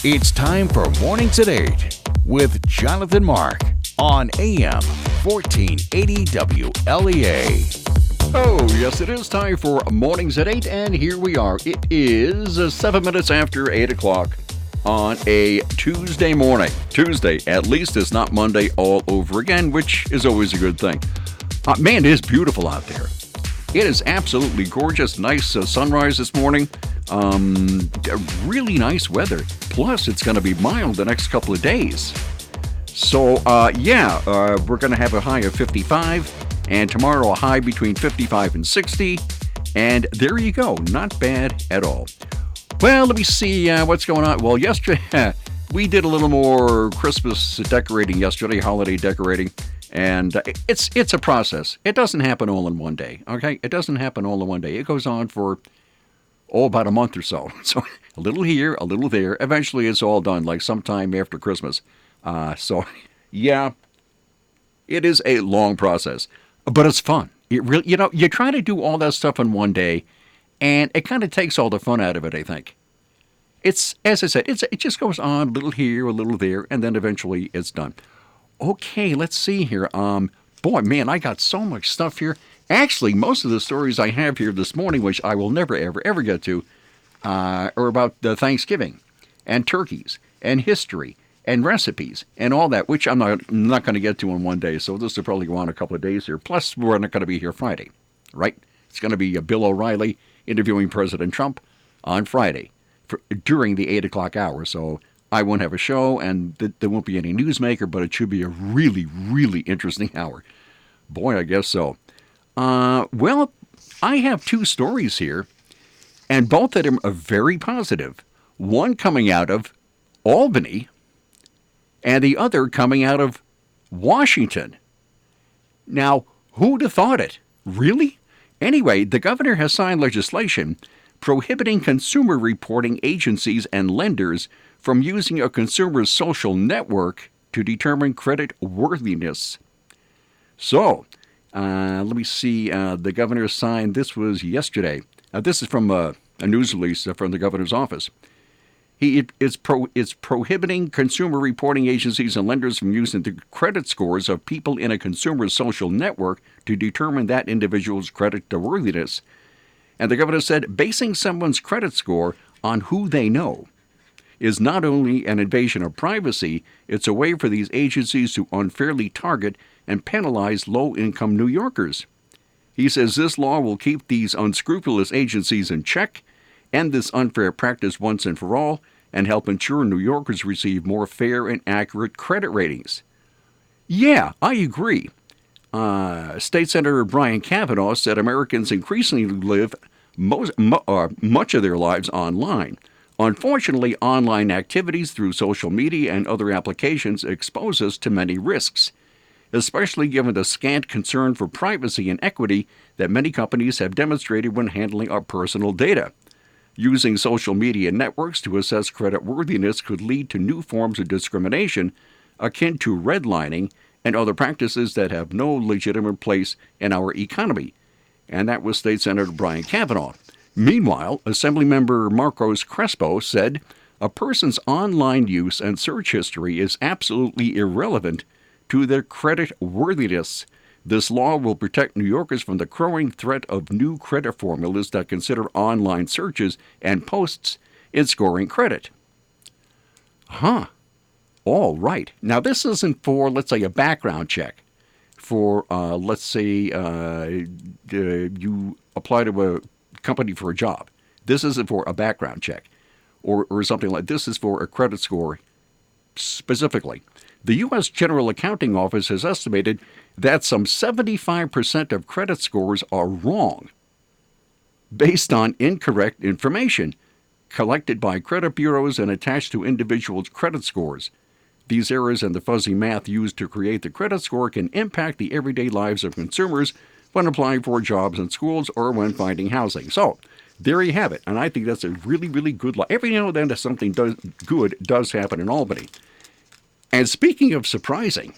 It's time for Mornings at 8 with Jonathan Mark on AM 1480 WLEA. Oh, yes, it is time for Mornings at 8, and here we are. It is 7 minutes after 8 o'clock on a Tuesday morning. Tuesday, at least it's not Monday all over again, which is always a good thing. Man, it is beautiful out there. It is absolutely gorgeous. Nice sunrise this morning. Really nice weather. Plus, it's going to be mild the next couple of days. So, we're going to have a high of 55, and tomorrow a high between 55 and 60. And there you go. Not bad at all. Well, let me see what's going on. Well, yesterday, we did a little more Christmas decorating yesterday, holiday decorating. And it's a process. It doesn't happen all in one day, okay? It doesn't happen all in one day. It goes on for, about a month or so. So a little here, a little there. Eventually it's all done, like sometime after Christmas. It is a long process. But it's fun. It really, you try to do all that stuff in one day, and it kind of takes all the fun out of it, I think. It's, as I said, it just goes on, a little here, a little there, and then eventually it's done. Okay, let's see here. I got so much stuff here. Actually, most of the stories I have here this morning, which I will never, ever get to, are about the Thanksgiving and turkeys and history and recipes and all that, which I'm not going to get to in one day. So this will probably go on a couple of days here. Plus, we're not going to be here Friday, right? It's going to be Bill O'Reilly interviewing President Trump on Friday during the 8 o'clock hour. So I won't have a show, and there won't be any newsmaker, but it should be a really, really interesting hour. Boy, I guess so. I have two stories here, and both of them are very positive. One coming out of Albany, and the other coming out of Washington. Now, who'd have thought it? Really? Anyway, the governor has signed legislation prohibiting consumer reporting agencies and lenders from using a consumer's social network to determine credit worthiness. So, let me see. The governor signed, this was yesterday. This is from a news release from the governor's office. It's prohibiting consumer reporting agencies and lenders from using the credit scores of people in a consumer's social network to determine that individual's credit worthiness. And the governor said basing someone's credit score on who they know is not only an invasion of privacy, it's a way for these agencies to unfairly target and penalize low-income New Yorkers. He says this law will keep these unscrupulous agencies in check, end this unfair practice once and for all, and help ensure New Yorkers receive more fair and accurate credit ratings. Yeah, I agree. State Senator Brian Kavanaugh said Americans increasingly live much of their lives online. Unfortunately, online activities through social media and other applications expose us to many risks, especially given the scant concern for privacy and equity that many companies have demonstrated when handling our personal data. Using social media networks to assess credit worthiness could lead to new forms of discrimination akin to redlining and other practices that have no legitimate place in our economy. And that was State Senator Brian Kavanaugh. Meanwhile, Assemblymember Marcos Crespo said a person's online use and search history is absolutely irrelevant to their credit worthiness. This law will protect New Yorkers from the growing threat of new credit formulas that consider online searches and posts in scoring credit. All right. Now, this isn't for, let's say, a background check. For, let's say, you apply to a company for a job. This isn't for a background check or something like this. Is for a credit score specifically. The U.S. General Accounting Office has estimated that some 75% of credit scores are wrong based on incorrect information collected by credit bureaus and attached to individuals' credit scores. These errors and the fuzzy math used to create the credit score can impact the everyday lives of consumers when applying for jobs in schools or when finding housing. So, there you have it. And I think that's a really, really good law. Every now and then something good does happen in Albany. And speaking of surprising,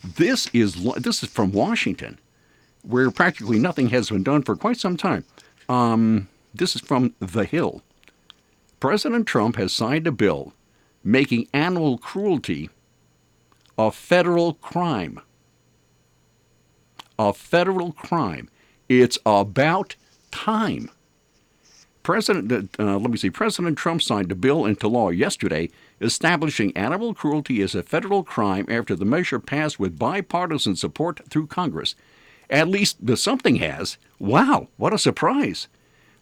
this is from Washington, where practically nothing has been done for quite some time. This is from The Hill. President Trump has signed a bill making animal cruelty a federal crime. A federal crime. It's about time. President Trump signed a bill into law yesterday establishing animal cruelty as a federal crime after the measure passed with bipartisan support through Congress. At least something has. Wow, what a surprise.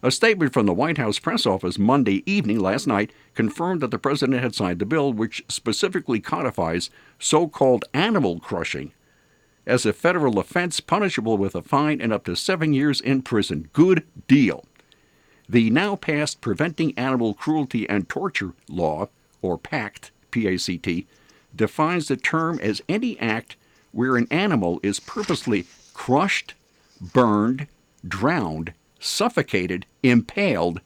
A statement from the White House press office Monday evening last night confirmed that the president had signed the bill, which specifically codifies so-called animal crushing as a federal offense punishable with a fine and up to 7 years in prison. Good deal. The now passed Preventing Animal Cruelty and Torture Law, or PACT, P-A-C-T, defines the term as any act where an animal is purposely crushed, burned, drowned, suffocated, impaled,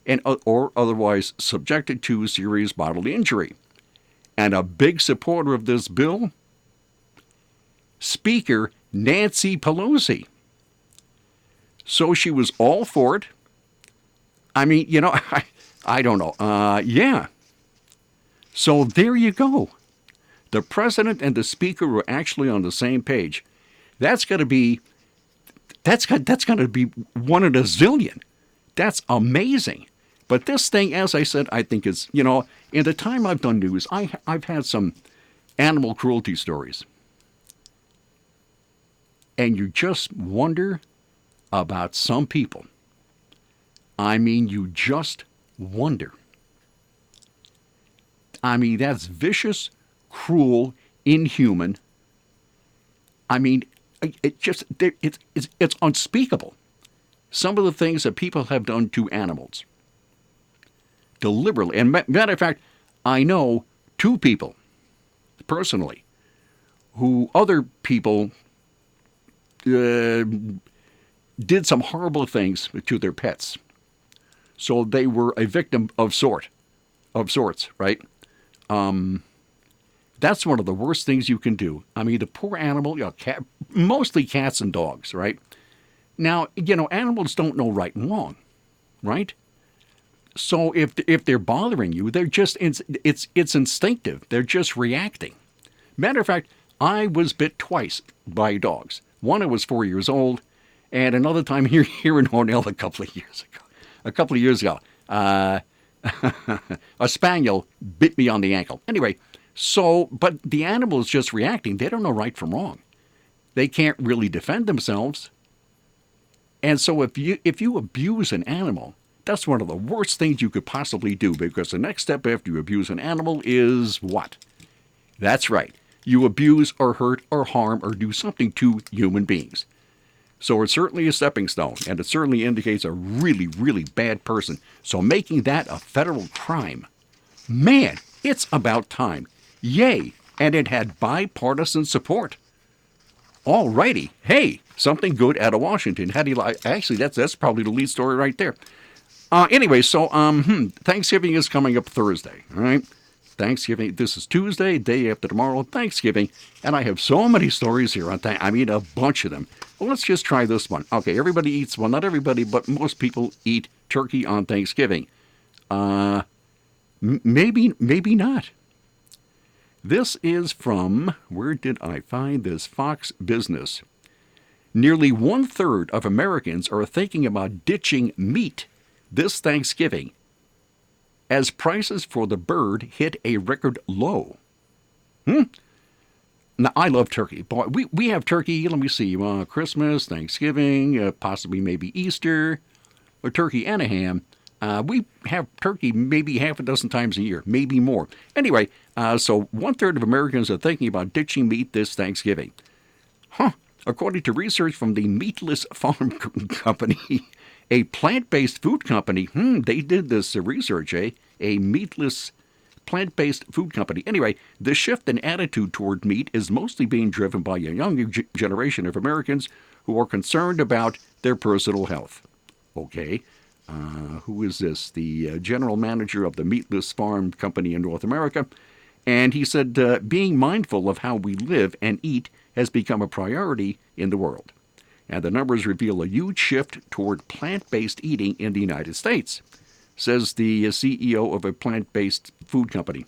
and or otherwise subjected to serious bodily injury. And a big supporter of this bill? Speaker Nancy Pelosi. So she was all for it. I mean, I don't know. Yeah. So there you go. The president and the speaker were actually on the same page. That's got to be one in a zillion. That's amazing. But this thing, as I said, I think is, in the time I've done news, I've had some animal cruelty stories. And you just wonder about some people. I mean, you just wonder. I mean, that's vicious, cruel, inhuman. I mean, it's unspeakable. Some of the things that people have done to animals. Deliberately. And matter of fact, I know 2 people, personally, who other people did some horrible things to their pets. So they were a victim of sorts, right? That's one of the worst things you can do. I mean, the poor animal, mostly cats and dogs, right? Now, animals don't know right and wrong, right? So if they're bothering you, they're just it's instinctive. They're just reacting. Matter of fact, I was bit twice by dogs. One, I was 4 years old, and another time here in Hornell a couple of years ago. A spaniel bit me on the ankle. Anyway, but the animal is just reacting. They don't know right from wrong. They can't really defend themselves. And so if you abuse an animal, that's one of the worst things you could possibly do, because the next step after you abuse an animal is what? That's right. You abuse or hurt or harm or do something to human beings. So it's certainly a stepping stone, and it certainly indicates a really, really bad person. So making that a federal crime, man, it's about time. Yay, and it had bipartisan support. All righty. Hey, something good out of Washington. How do you like? Actually, that's probably the lead story right there. Anyway, so Thanksgiving is coming up Thursday, all right? Thanksgiving, this is Tuesday, day after tomorrow, Thanksgiving, and I have so many stories here on I mean, a bunch of them. Well, let's just try this one. Okay, everybody eats, well, not everybody, but most people eat turkey on Thanksgiving. Maybe not. This is from, where did I find this? Fox Business. Nearly 1/3 of Americans are thinking about ditching meat this Thanksgiving as prices for the bird hit a record low. Now, I love turkey. Boy, we have turkey, let me see, Christmas, Thanksgiving, possibly maybe Easter, a turkey and a ham. We have turkey maybe half a dozen times a year, maybe more. Anyway, so 1/3 of Americans are thinking about ditching meat this Thanksgiving. According to research from the Meatless Farm Company, a plant-based food company, they did this research, a meatless plant-based food company. Anyway, the shift in attitude toward meat is mostly being driven by a younger generation of Americans who are concerned about their personal health. Okay, who is this? The general manager of the Meatless Farm Company in North America. And he said, being mindful of how we live and eat has become a priority in the world. And the numbers reveal a huge shift toward plant-based eating in the United States. says the CEO of a plant-based food company.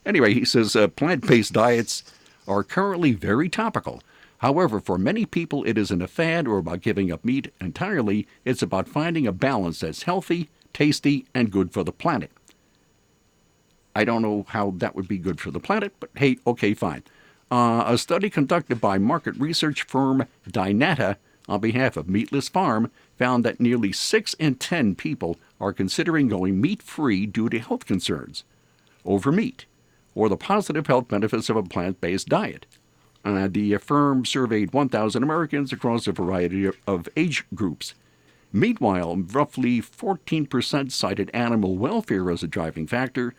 Anyway, he says plant-based diets are currently very topical. However, for many people, it isn't a fad or about giving up meat entirely. It's about finding a balance that's healthy, tasty, and good for the planet. I don't know how that would be good for the planet, but hey, okay, fine. A study conducted by market research firm Dynata on behalf of Meatless Farm found that nearly 6 in 10 people are considering going meat-free due to health concerns over meat or the positive health benefits of a plant-based diet. The firm surveyed 1,000 Americans across a variety of age groups. Meanwhile, roughly 14% cited animal welfare as a driving factor.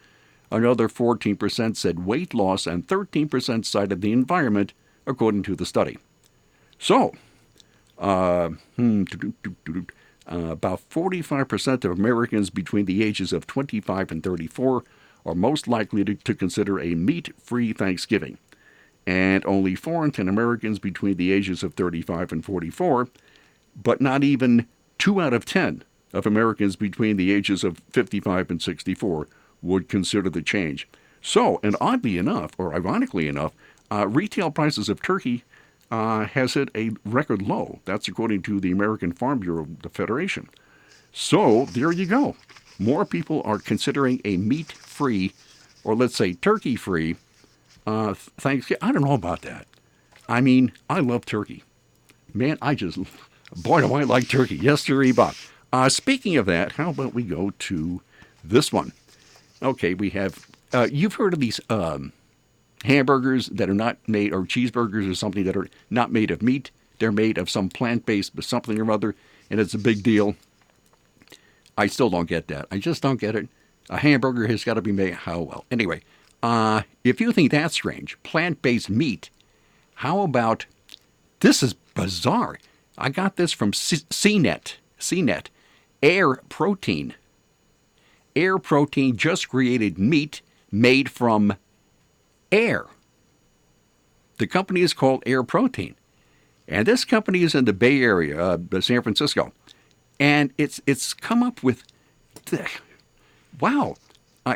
Another 14% said weight loss, and 13% cited the environment, according to the study. So, about 45% of Americans between the ages of 25 and 34 are most likely to consider a meat-free Thanksgiving. And only 4 in 10 Americans between the ages of 35 and 44, but not even 2 out of 10 of Americans between the ages of 55 and 64 would consider the change. So, and oddly enough, or ironically enough, retail prices of turkey has hit a record low. That's according to the American Farm Bureau, the Federation. So, there you go. More people are considering a meat-free, or let's say turkey-free, Thanksgiving. I don't know about that. I mean, I love turkey. Man, boy, do I like turkey. Yes, sir, Bob. Speaking of that, how about we go to this one? Okay, we have, you've heard of these hamburgers that are not made, or cheeseburgers or something that are not made of meat. They're made of some plant-based something or other, and it's a big deal. I still don't get that. I just don't get it. A hamburger has got to be made, how well? Anyway, if you think that's strange, plant-based meat, how about, this is bizarre. I got this from CNET, Air Protein. Air Protein just created meat made from air. The company is called Air Protein. And this company is in the Bay Area, San Francisco. And it's come up with, wow.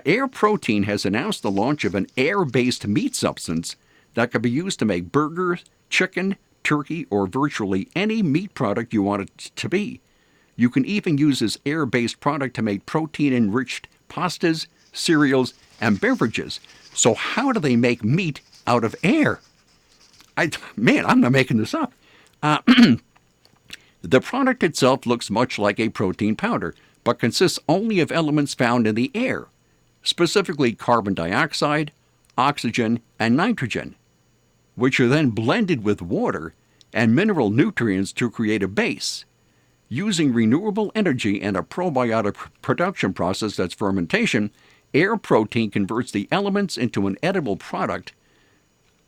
Air Protein has announced the launch of an air-based meat substance that can be used to make burgers, chicken, turkey, or virtually any meat product you want it to be. You can even use this air-based product to make protein-enriched pastas, cereals, and beverages. So how do they make meat out of air? Man, I'm not making this up. The product itself looks much like a protein powder, but consists only of elements found in the air, specifically carbon dioxide, oxygen, and nitrogen, which are then blended with water and mineral nutrients to create a base. Using renewable energy and a probiotic production process that's fermentation, Air Protein converts the elements into an edible product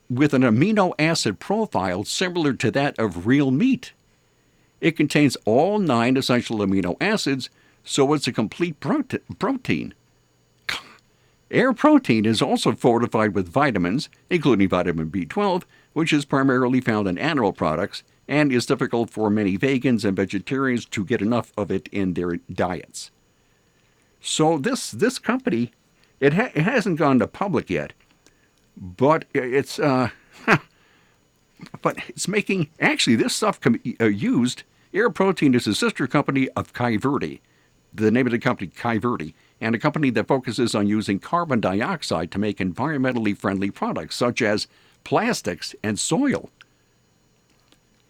with an amino acid profile similar to that of real meat. It contains all 9 essential amino acids, so it's a complete protein. Air Protein is also fortified with vitamins, including vitamin B12, which is primarily found in animal products and is difficult for many vegans and vegetarians to get enough of it in their diets. So this company, it hasn't gone to public yet, but it's making, actually this stuff can be used. Air Protein is a sister company of Kyverdi, the name of the company Kyverdi, and a company that focuses on using carbon dioxide to make environmentally friendly products such as plastics and soil.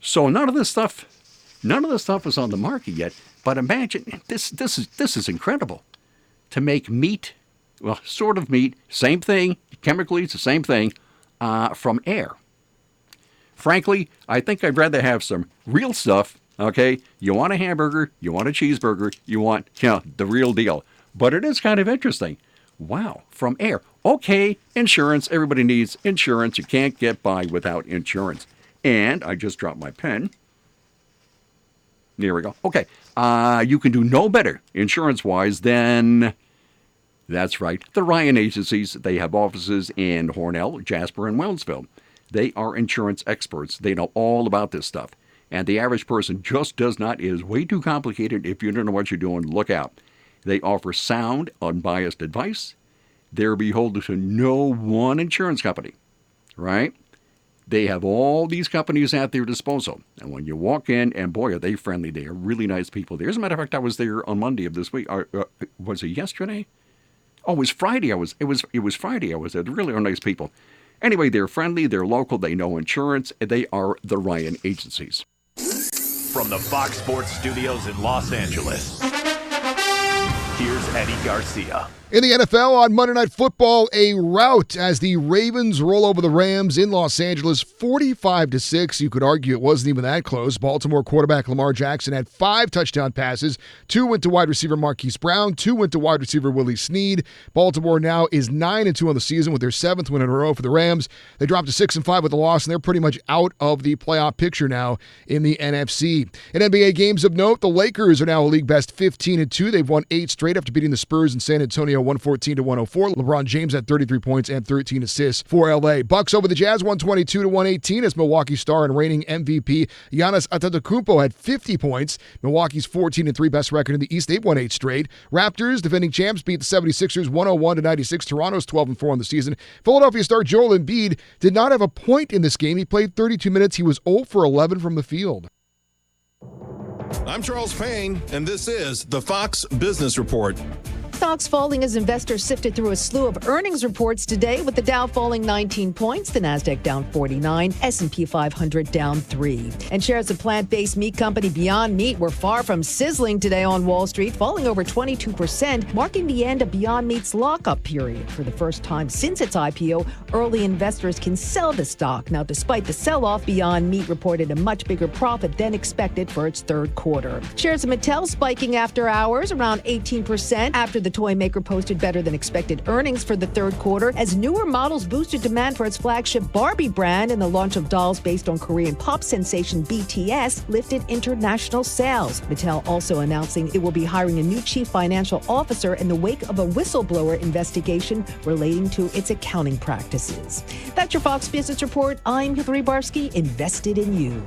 So none of this stuff is on the market yet. But imagine this is incredible. To make meat, well, sort of meat, same thing, chemically it's the same thing, from air. Frankly, I think I'd rather have some real stuff. Okay, you want a hamburger, you want a cheeseburger, you want the real deal. But it is kind of interesting. Wow, from air. Okay, insurance. Everybody needs insurance. You can't get by without insurance. And I just dropped my pen. There we go. Okay, you can do no better insurance-wise than, that's right, the Ryan Agencies. They have offices in Hornell, Jasper, and Wellsville. They are insurance experts. They know all about this stuff. And the average person just does not. It is way too complicated. If you don't know what you're doing, look out. They offer sound, unbiased advice. They're beholden to no one insurance company, right? They have all these companies at their disposal. And when you walk in, and boy, are they friendly. They are really nice people there. As a matter of fact, I was there on Monday of this week. Was it yesterday? Oh, it was Friday. It was Friday. I was there. They really are nice people. Anyway, they're friendly. They're local. They know insurance. They are the Ryan Agencies. From the Fox Sports Studios in Los Angeles, here's Eddie Garcia. In the NFL on Monday Night Football, a rout as the Ravens roll over the Rams in Los Angeles, 45-6. You could argue it wasn't even that close. Baltimore quarterback Lamar Jackson had 5 touchdown passes. 2 went to wide receiver Marquise Brown. 2 went to wide receiver Willie Snead. Baltimore now is 9-2 on the season with their 7th win in a row for the Rams. They dropped to 6-5 with a loss, and they're pretty much out of the playoff picture now in the NFC. In NBA games of note, the Lakers are now a league best 15-2. They've won 8 straight after beating the Spurs in San Antonio 114-104. LeBron James had 33 points and 13 assists for LA. Bucks over the Jazz 122-118 as Milwaukee star and reigning MVP Giannis Antetokounmpo had 50 points. Milwaukee's 14-3 best record in the East. They've won 8 straight. Raptors, defending champs, beat the 76ers 101-96. Toronto's 12-4 on the season. Philadelphia star Joel Embiid did not have a point in this game. He played 32 minutes. He was 0 for 11 from the field. I'm Charles Payne, and this is the Fox Business Report. Stocks falling as investors sifted through a slew of earnings reports today, with the Dow falling 19 points, the Nasdaq down 49, S&P 500 down 3. And shares of plant-based meat company Beyond Meat were far from sizzling today on Wall Street, falling over 22%, marking the end of Beyond Meat's lockup period. For the first time since its IPO, early investors can sell the stock. Now, despite the sell-off, Beyond Meat reported a much bigger profit than expected for its third quarter. Shares of Mattel spiking after hours, around 18%, after the toy maker posted better than expected earnings for the third quarter as newer models boosted demand for its flagship Barbie brand, and the launch of dolls based on Korean pop sensation BTS lifted international sales. Mattel also announcing it will be hiring a new chief financial officer in the wake of a whistleblower investigation relating to its accounting practices. That's your Fox Business Report. I'm Hillary Barsky, invested in you.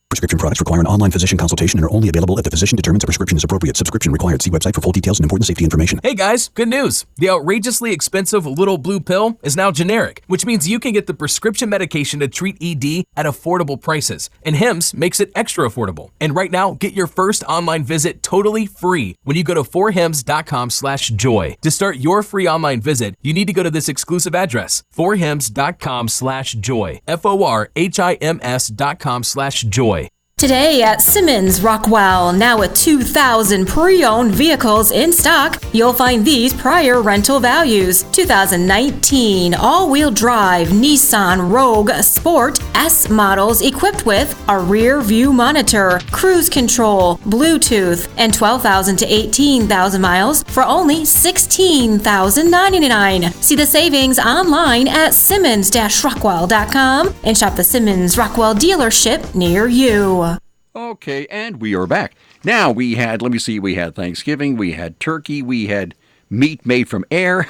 Prescription products require an online physician consultation and are only available if the physician determines a prescription is appropriate. Subscription required. See website for full details and important safety information. Hey guys, good news. The outrageously expensive little blue pill is now generic, which means you can get the prescription medication to treat ED at affordable prices. And Hims makes it extra affordable. And right now, get your first online visit totally free when you go to forhims.com/joy. To start your free online visit, you need to go to this exclusive address, forhims.com/joy. forhims.com/joy. Today at Simmons Rockwell, now with 2,000 pre-owned vehicles in stock, you'll find these prior rental values. 2019 all-wheel drive Nissan Rogue Sport S models equipped with a rear view monitor, cruise control, Bluetooth, and 12,000 to 18,000 miles for only $16,099. See the savings online at Simmons-Rockwell.com and shop the Simmons Rockwell dealership near you. Okay, and we are back. Now we had Thanksgiving, we had turkey, we had meat made from air.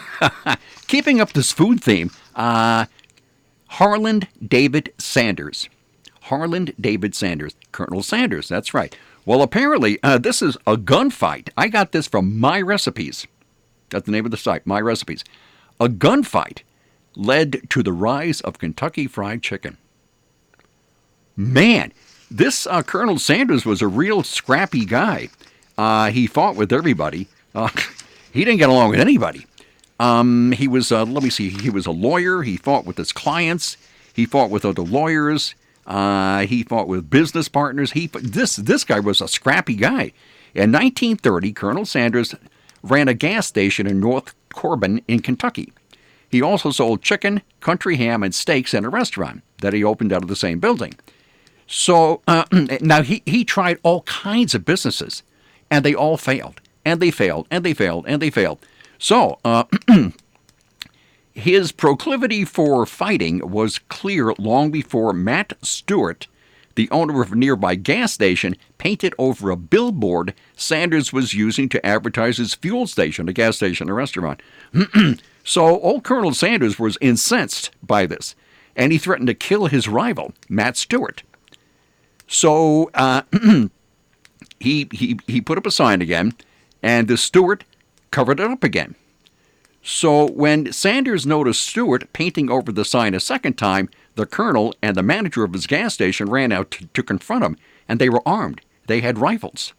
Keeping up this food theme, Harland David Sanders. Harland David Sanders. Colonel Sanders, that's right. Well, apparently, this is a gunfight. I got this from My Recipes. That's the name of the site, My Recipes. A gunfight led to the rise of Kentucky Fried Chicken. Man, this Colonel Sanders was a real scrappy guy. He fought with everybody. He didn't get along with anybody. He was, he was a lawyer. He fought with his clients. He fought with other lawyers. He fought with business partners. This guy was a scrappy guy. In 1930, Colonel Sanders ran a gas station in North Corbin in Kentucky. He also sold chicken, country ham, and steaks in a restaurant that he opened out of the same building. So now he tried all kinds of businesses, and they all failed, and they failed, and they failed, and they failed. So his proclivity for fighting was clear long before Matt Stewart, the owner of a nearby gas station, painted over a billboard Sanders was using to advertise his fuel station, a gas station, a restaurant. So old Colonel Sanders was incensed by this, and he threatened to kill his rival, Matt Stewart. So he put up a sign again, And the steward covered it up again. So when Sanders noticed Stewart painting over the sign a second time, the colonel and the manager of his gas station ran out to confront him, and they were armed. They had rifles.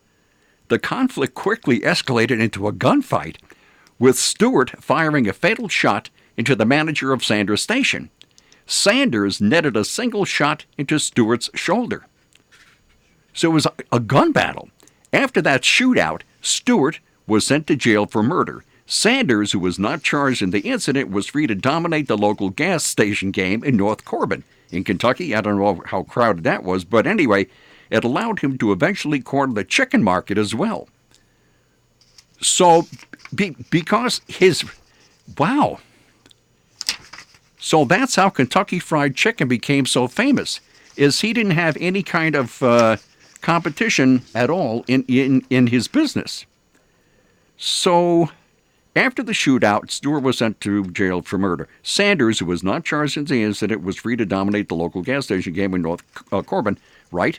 The conflict quickly escalated into a gunfight, with Stewart firing a fatal shot into the manager of Sanders' station. Sanders netted a single shot into Stewart's shoulder. So it was a gun battle. After that shootout, Stewart was sent to jail for murder. Sanders, who was not charged in the incident, was free to dominate the local gas station game in North Corbin. In Kentucky, I don't know how crowded that was, but anyway, it allowed him to eventually corner the chicken market as well. So, because his... Wow. So that's how Kentucky Fried Chicken became so famous, is he didn't have any kind of competition at all in his business. So, after the shootout, Stewart was sent to jail for murder. Sanders, who was not charged in the incident, was free to dominate the local gas station game in North Corbin, right?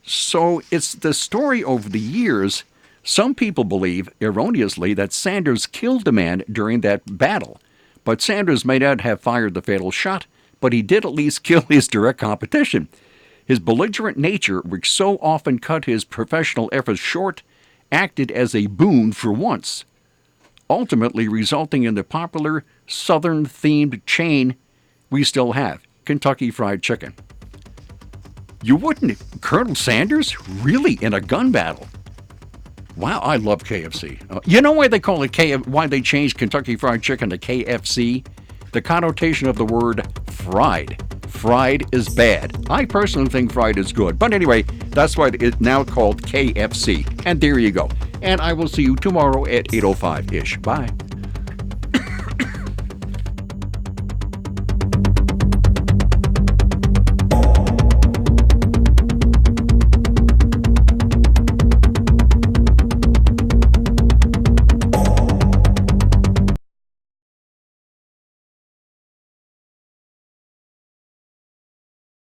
So it's the story over the years. Some people believe, erroneously, that Sanders killed a man during that battle. But Sanders may not have fired the fatal shot, but he did at least kill his direct competition. His belligerent nature, which so often cut his professional efforts short, acted as a boon for once, ultimately resulting in the popular Southern-themed chain we still have, Kentucky Fried Chicken. You wouldn't, Colonel Sanders? Really, in a gun battle? Wow, I love KFC. You know why they call it why they changed Kentucky Fried Chicken to KFC? The connotation of the word fried. Fried is bad. I personally think fried is good. But anyway, that's why it's now called KFC. And there you go. And I will see you tomorrow at 8:05-ish. Bye.